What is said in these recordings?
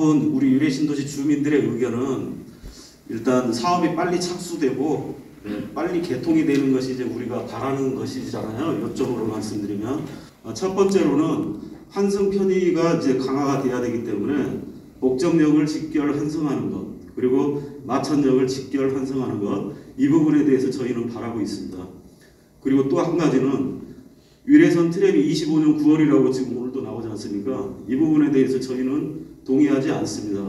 받아본 우리 유래신도시 주민들의 의견은 일단 사업이 빨리 착수되고 빨리 개통이 되는 것이 이제 우리가 바라는 것이잖아요. 이쪽으로 말씀드리면 첫 번째로는 환승 편의가 이제 강화가 돼야 되기 때문에 목적역을 직결 환승하는 것, 그리고 마천역을 직결 환승하는 것, 이 부분에 대해서 저희는 바라고 있습니다. 그리고 또 한 가지는 위례선 트램이 25년 9월이라고 지금 오늘도 나오지 않습니까? 이 부분에 대해서 저희는 동의하지 않습니다.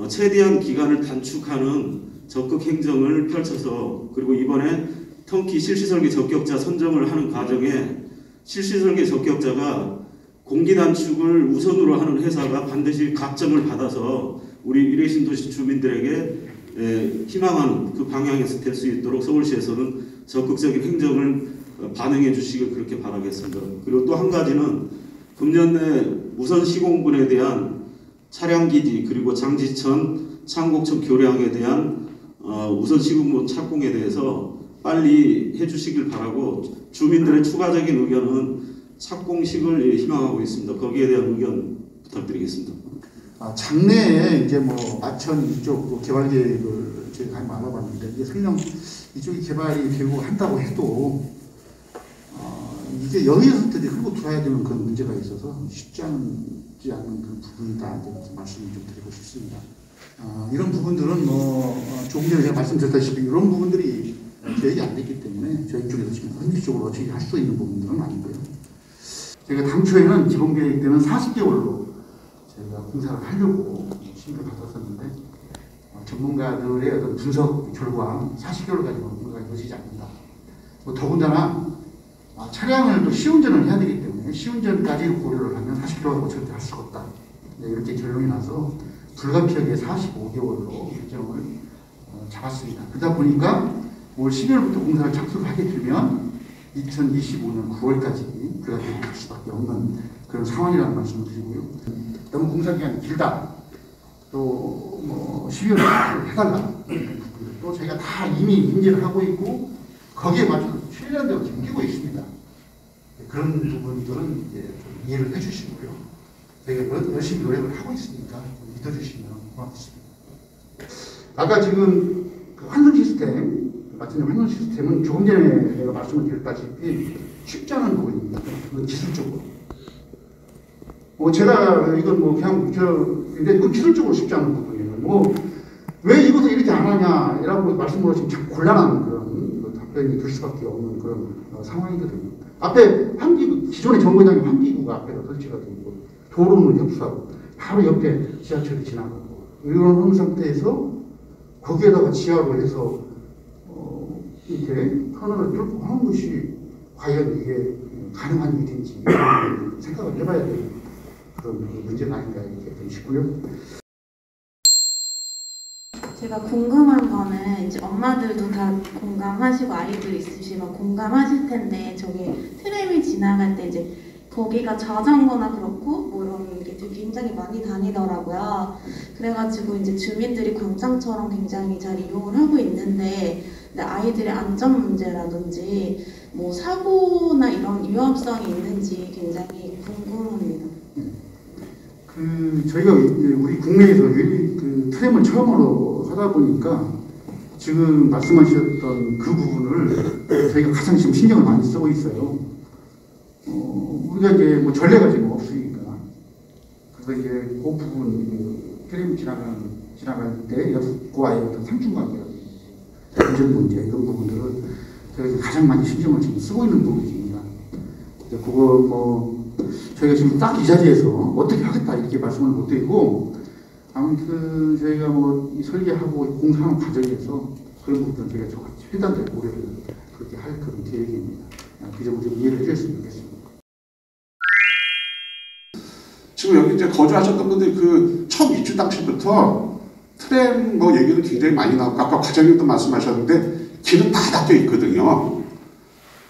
최대한 기간을 단축하는 적극 행정을 펼쳐서, 그리고 이번에 터키 실시설계 적격자 선정을 하는 과정에 실시설계 적격자가 공기 단축을 우선으로 하는 회사가 반드시 가점을 받아서 우리 위례신도시 주민들에게 희망하는 그 방향에서 될 수 있도록 서울시에서는 적극적인 행정을 반영해 주시길 그렇게 바라겠습니다. 그리고 또 한 가지는 금년 내 우선 시공분에 대한 차량기지, 그리고 장지천, 창곡천 교량에 대한 우선 시공분 착공에 대해서 빨리 해주시길 바라고, 주민들의 추가적인 의견은 착공식을 희망하고 있습니다. 거기에 대한 의견 부탁드리겠습니다. 장래에 이제 뭐 마천 이쪽 개발 계획을 저희가 한번 알아봤는데, 이게 설령 이쪽이 개발이 되고 한다고 해도 이게 여기에서부터 끌고 들어야 되는 그런 문제가 있어서 쉽지 않은 그런 부분이다, 이렇게 말씀을 좀 드리고 싶습니다. 이런 부분들은 조금 전에 제가 말씀드렸다시피 이런 부분들이 계획이 안 됐기 때문에 저희 쪽에서 지금 현실적으로 어떻게 할 수 있는 부분들은 아니고요. 저희가 당초에는 기본 계획 때는 40개월로 저희가 공사를 하려고 심의를 받았었는데, 전문가들의 어떤 분석 결과 40개월 가지고 공사가 이루어지지 않는다. 더군다나 차량을 또 시운전을 해야 되기 때문에 시운전까지 고려를 하면 40개월하고 절대 할 수가 없다. 이렇게 결론이 나서 불가피하게 45개월로 일정을 잡았습니다. 그러다 보니까 올 12월부터 공사를 착수를 하게 되면 2025년 9월까지 불가피하게 갈 수밖에 없는 그런 상황이라는 말씀을 드리고요. 너무 공사 기간이 길다, 또 12월에 해달라, 또 저희가 다 이미 인지를 하고 있고 거기에 맞춰서 최대한대로 챙기고 있습니다. 그런 부분들은 이제 좀 이해를 해주시고요. 저희가 열심히 노력을 하고 있으니까 믿어주시면 고맙습니다. 아까 지금 그 환승 시스템, 마찬가지 환승 시스템은 조금 전에 제가 말씀을 드렸다시피 쉽지 않은 부분입니다. 그건 기술적으로. 제가 이건 근데 이건 기술적으로 쉽지 않은 부분이에요. 왜 이것을 이렇게 안 하냐라고 말씀을 하시면 참 곤란한 그런 답변이 될 수밖에 없는 그런 상황이거든요. 앞에 기존의 정거장에 환기구가 앞에다 설치가 되고 도로는 협소하고 바로 옆에 지하철이 지나가고 이런 상태에서 거기에다가 지하로 해서 이렇게 터널을 뚫고 하는 것이 과연 이게 가능한 일인지 생각을 해봐야 되는 그런 문제가 아닌가 이렇게 싶고요. 제가 궁금한 거는 이제 엄마들도 다 공감하시고 아이들 있으시면 공감하실 텐데, 저기 트램이 지나갈 때 이제 거기가 자전거나 그렇고 이런 게 되게 굉장히 많이 다니더라고요. 그래가지고 이제 주민들이 광장처럼 굉장히 잘 이용을 하고 있는데, 아이들의 안전 문제라든지 사고나 이런 위험성이 있는지 굉장히 궁금합니다. 저희가 우리 국내에서 트램을 처음으로 하다 보니까 지금 말씀하셨던 그 부분을 저희가 가장 지금 신경을 많이 쓰고 있어요. 우리가 이제 전례가 지금 없으니까. 그래서 이제 그 부분, 트램 지나갈 때 그와의 어떤 상충관계라든지 안전 문제 이런 부분들을 저희가 가장 많이 신경을 지금 쓰고 있는 부분입니다. 그거 저희가 지금 딱 이 자리에서 어떻게 하겠다 이렇게 말씀을 못 드리고, 아무튼 저희가 이 설계하고 공사하는 과정에서 그런 부분을 저희가 최대한 고려를 그렇게 할 그런 계획입니다. 그 점을 좀 이해를 해주셨으면 좋겠습니다. 지금 여기 이제 거주하셨던 분들 처음 입주 당시부터 트램 얘기는 굉장히 많이 나오고, 아까 과장님도 말씀하셨는데 길은 다 닫혀 있거든요.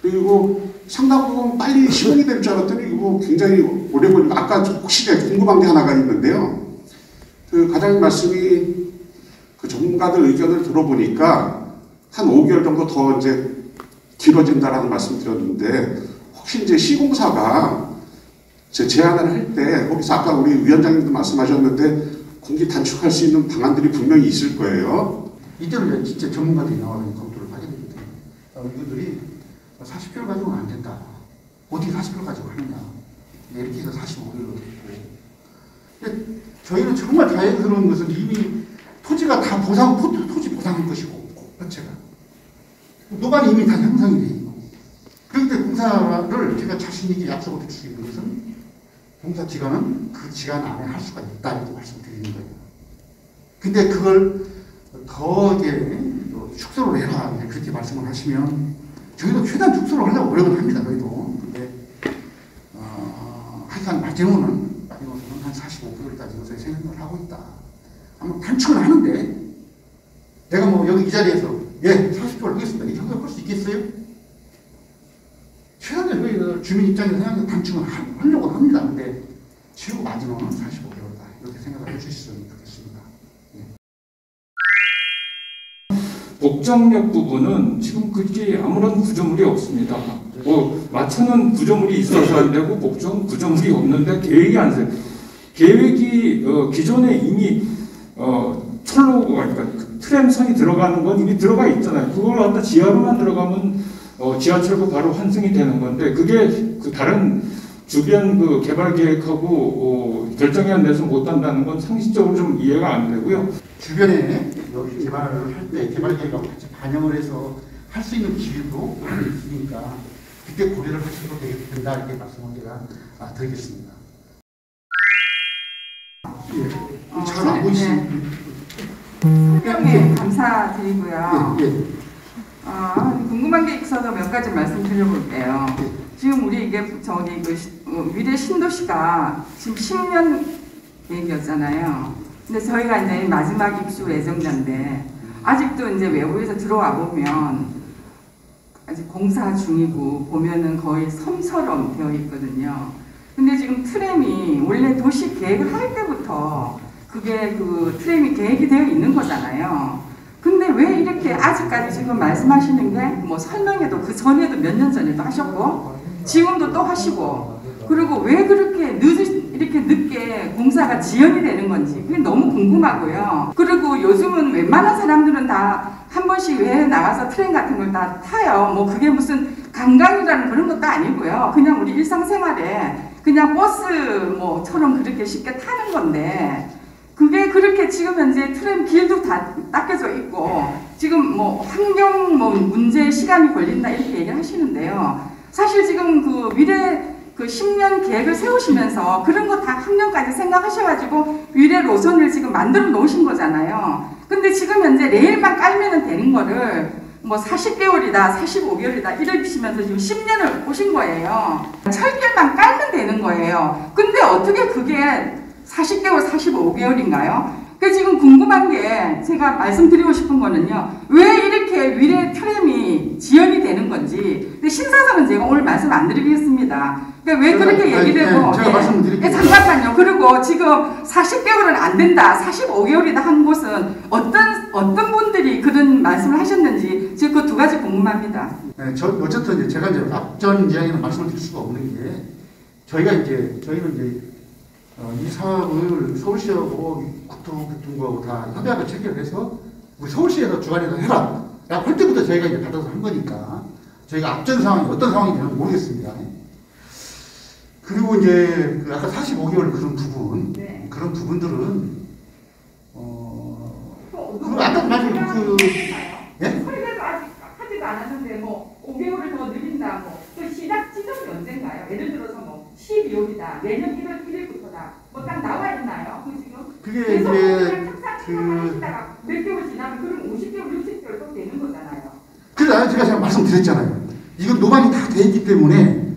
그리고 상당 부분 빨리 시공이 될 줄 알았더니 이거 굉장히 오래 걸리고, 아까 혹시 궁금한 게 하나가 있는데요. 과장님 말씀이 전문가들 의견을 들어보니까 한 5개월 정도 더 이제 길어진다라는 말씀 드렸는데, 혹시 이제 시공사가 제안을 할 때 거기서 아까 우리 위원장님도 말씀하셨는데 공기 단축할 수 있는 방안들이 분명히 있을 거예요. 이때는 이제 진짜 전문가들이 나와서 검토를 하게 되기 때문에 이분들이 40개월 가지고는 안 된다. 어떻게 40개월 가지고 하느냐. 이렇게 해서 45개월로 됐고. 근데 저희는 정말 다행스러운 것은 이미 토지가 다 토지 보상한 것이고, 자체가. 노반이 이미 다 형성이 돼 있고. 그런데 공사를 제가 자신있게 약속을 드릴 수 있는 것은 공사 기간은 그 기간 안에 할 수가 있다. 이렇게 말씀드리는 거예요. 근데 그걸 더 이제 축소를 해라. 그렇게 말씀을 하시면 저희도 최대한 축소를 하려고 노력을 합니다. 저희도. 근데 하여간 마지막은 한 45개월까지 저희 생각을 하고 있다. 아마 단축은 하는데 내가 뭐 여기 이 자리에서 40개월 하겠습니다. 이 정도 할 수 있겠어요? 최대한 저희 주민 입장에서 생각해서 단축은 하려고 합니다. 근데 최고 마지막은 45개월이다. 이렇게 생각을 해주셨으면 좋겠습니다. 복정력 부분은 지금 그게 아무런 구조물이 없습니다. 뭐 마천은 구조물이 있어서 안 되고 복정 구조물이 없는데 계획이 안 돼. 계획이 기존에 이미 철로가 그러니까 트램선이 들어가는 건 이미 들어가 있잖아요. 그걸 갖다 지하로만 들어가면 지하철도 바로 환승이 되는 건데 그게 그 다른 주변 그 개발 계획하고 결정이 안 돼서 못 한다는 건 상식적으로 좀 이해가 안 되고요. 주변에 여기 개발을 할 때 개발 계획하고 같이 반영을 해서 할 수 있는 기회도 있으니까 그때 고려를 하셔도 된다 이렇게 말씀을 제가 드리겠습니다. 잘 안 보이시죠? 설명에 감사드리고요. 궁금한 게 있어서 몇 가지 말씀드려볼게요. 지금 우리 이게 미래 신도시가 지금 10년 얘기였잖아요. 근데 저희가 이제 마지막 입주 예정자인데 아직도 이제 외부에서 들어와 보면 아직 공사 중이고 보면은 거의 섬처럼 되어 있거든요. 근데 지금 트램이 원래 도시 계획을 할 때부터 그게 그 트램이 계획이 되어 있는 거잖아요. 근데 왜 이렇게 아직까지 지금 말씀하시는 게 뭐 설명회도 그 전에도 몇 년 전에도 하셨고 지금도 또 하시고 그리고 왜 그렇게 이렇게 늦게 공사가 지연이 되는 건지 그게 너무 궁금하고요. 그리고 요즘은 웬만한 사람들은 다 한 번씩 외에 나가서 트램 같은 걸 다 타요. 뭐 그게 무슨 관광이라는 그런 것도 아니고요. 그냥 우리 일상생활에 그냥 버스 뭐처럼 그렇게 쉽게 타는 건데 그게 그렇게 지금 현재 트램 길도 다 닦여져 있고 지금 뭐 환경 문제 시간이 걸린다 이렇게 얘기를 하시는데요. 사실 지금 그 미래 그 10년 계획을 세우시면서 그런 거 다 환경까지 생각하셔가지고 미래 노선을 지금 만들어 놓으신 거잖아요. 근데 지금 현재 레일만 깔면은 되는 거를 뭐 40개월이다 45개월이다 이러시면서 지금 10년을 보신 거예요. 철길만 깔면 되는 거예요. 근데 어떻게 그게 40개월, 45개월인가요? 그 지금 궁금한 게 제가 말씀드리고 싶은 거는요. 왜 이렇게 미래 트램이 지연이 되는 건지. 근데 신사석은 제가 오늘 말씀 안 드리겠습니다. 그러니까 왜 그렇게 얘기되고. 제가 말씀드릴게요. 잠깐만요. 그리고 지금 40개월은 안 된다, 45개월이다 한 곳은 어떤 분들이 그런 말씀을 하셨는지 지금 그 두 가지 궁금합니다. 네, 어쨌든 이제 제가 이제 앞전 이야기는 말씀을 드릴 수가 없는 게 저희는 이제 이 사업을 서울시하고 국토교통부하고 다 협약을 체결해서 우리 서울시에서 주관해서 해라. 라고 할 때부터 저희가 이제 받아서 한 거니까 저희가 앞전 상황이 어떤 상황이 되는지 모르겠습니다. 그리고 이제 그 아까 45개월 그런 부분들은 아까 말씀 예? 설계도 아직 하지도 않았는데 뭐 5개월을 더 늘린다 그 시작 지점이 언젠가요? 예를 들어서 뭐 12월이다 내년 1월 1일부터다 뭐 딱 나와 있나요? 그 지금 그게 계속 이제 하시다가 몇 개월 지나면 그럼 50개월 60개월 또 되는 거잖아요. 그래서 제가 말씀드렸잖아요. 이건 노반이 다 돼 있기 때문에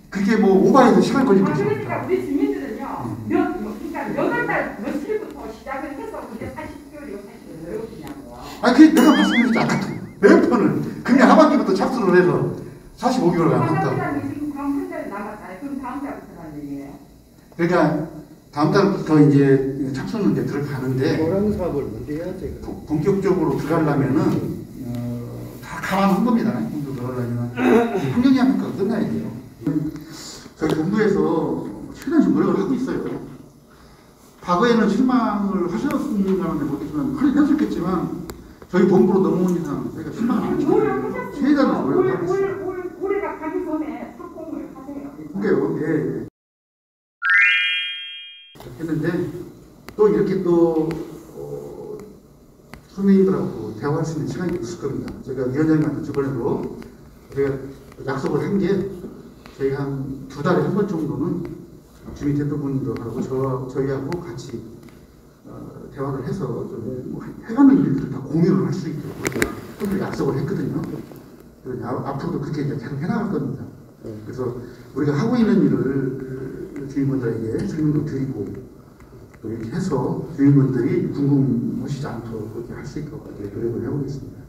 그게 뭐 오바해도 시간 걸릴 것이 없다. 그러니까 우리 주민들은요 그러니까 몇 월달 며칠부터 시작을 해서 그게 40개월이고 40개월이냐고요. 아니, 그 내가 말씀드렸지, 아까도. 몇 번을. 금년 하반기부터 착수를 해서 45개월간 한다고. 지금 다음 달에 나갔잖아요. 그럼 다음 달부터라는 얘기예요. 그러니까 다음 달부터 이제 착수는 이제 들어가는데. 뭐라는 사업을 먼저 해야지. 본격적으로 들어가려면은, 다 감안한 겁니다. 본격적으로 들어가려면. 환경예산 평가가 끝나야 돼요. 저희 정부에서 최대한 지금 노력을 하고 있어요. 과거에는 실망을 하셨는가는 모르겠지만 하긴 했었겠지만 저희 본부로 넘어온 이상 저희가 실망을 안 했어요. 최대한 노력을 하고 있어요. 올해가 가기 전에 착공을 하세요. 그래요. 예, 예. 했는데 또 이렇게 또 선생님들하고 대화할 수 있는 시간이 있을 겁니다. 제가 위원장님한테 저번에도 제가 약속을 한 게 저희 한 2달에 한 번 정도는 주민 대표분들하고 저희하고 같이 대화를 해서 좀 해가는 일들을 다 공유를 할 수 있도록 그렇게 약속을 했거든요. 앞으로도 그렇게 이제 계속 해나갈 겁니다. 그래서 우리가 하고 있는 일을 주민분들에게 설명도 드리고 또 이렇게 해서 주민분들이 궁금하시지 않도록 그렇게 할 수 있도록 노력을 해보겠습니다.